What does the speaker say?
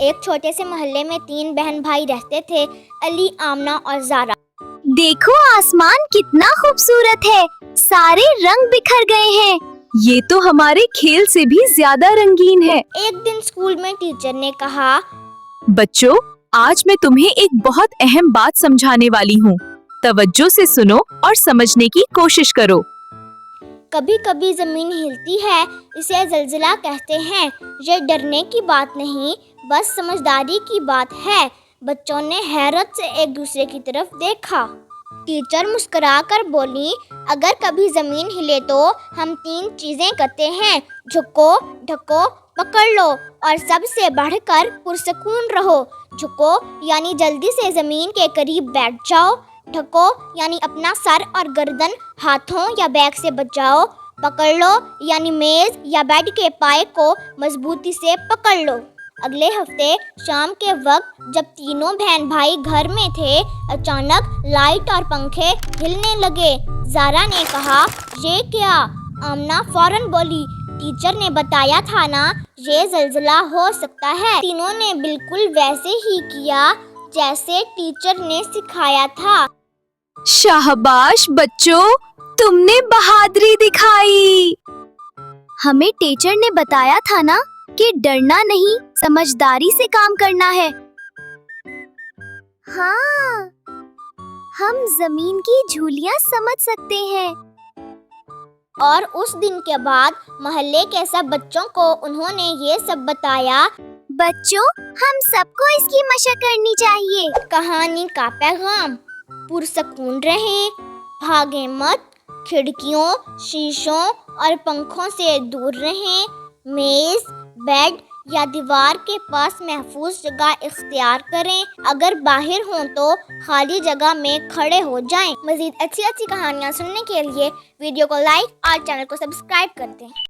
ایک چھوٹے سے محلے میں 3 بہن بھائی رہتے تھے، علی، آمنہ اور زارا۔ دیکھو آسمان کتنا خوبصورت ہے، سارے رنگ بکھر گئے ہیں، یہ تو ہمارے کھیل سے بھی زیادہ رنگین ہے۔ ایک دن اسکول میں ٹیچر نے کہا، بچوں، آج میں تمہیں ایک بہت اہم بات سمجھانے والی ہوں، توجہ سے سنو اور سمجھنے کی کوشش کرو۔ کبھی کبھی زمین ہلتی ہے، اسے زلزلہ کہتے ہیں۔ یہ ڈرنے کی بات نہیں، بس سمجھداری کی بات ہے۔ بچوں نے حیرت سے ایک دوسرے کی طرف دیکھا۔ ٹیچر مسکرا کر بولی، اگر کبھی زمین ہلے تو ہم 3 چیزیں کرتے ہیں: جھکو، ڈھکو، پکڑ لو، اور سب سے بڑھ کر پرسکون رہو۔ جھکو یعنی جلدی سے زمین کے قریب بیٹھ جاؤ۔ ڈھکو یعنی اپنا سر اور گردن ہاتھوں یا بیگ سے بچاؤ۔ پکڑ لو یعنی میز یا بیڈ کے پائے کو مضبوطی سے پکڑ لو۔ اگلے ہفتے شام کے وقت جب تینوں بہن بھائی گھر میں تھے، اچانک لائٹ اور پنکھے ہلنے لگے۔ زارا نے کہا، یہ کیا؟ آمنہ فوراً بولی، ٹیچر نے بتایا تھا نا، یہ زلزلہ ہو سکتا ہے۔ تینوں نے بالکل ویسے ہی کیا جیسے ٹیچر نے سکھایا تھا۔ شاباش بچوں، تم نے بہادری دکھائی۔ ہمیں ٹیچر نے بتایا تھا نا کہ ڈرنا نہیں، سمجھداری سے کام کرنا ہے۔ ہاں، ہم زمین کی جھولیاں سمجھ سکتے ہیں۔ اور اس دن کے بعد محلے کے سب بچوں کو انہوں نے یہ سب بتایا۔ بچوں، ہم سب کو اس کی مشق کرنی چاہیے۔ کہانی کا پیغام: پرسکون رہیں، بھاگیں مت، کھڑکیوں، شیشوں اور پنکھوں سے دور رہیں، میز، بیڈ یا دیوار کے پاس محفوظ جگہ اختیار کریں، اگر باہر ہوں تو خالی جگہ میں کھڑے ہو جائیں۔ مزید اچھی کہانیاں سننے کے لیے ویڈیو کو لائک اور چینل کو سبسکرائب کر دیں۔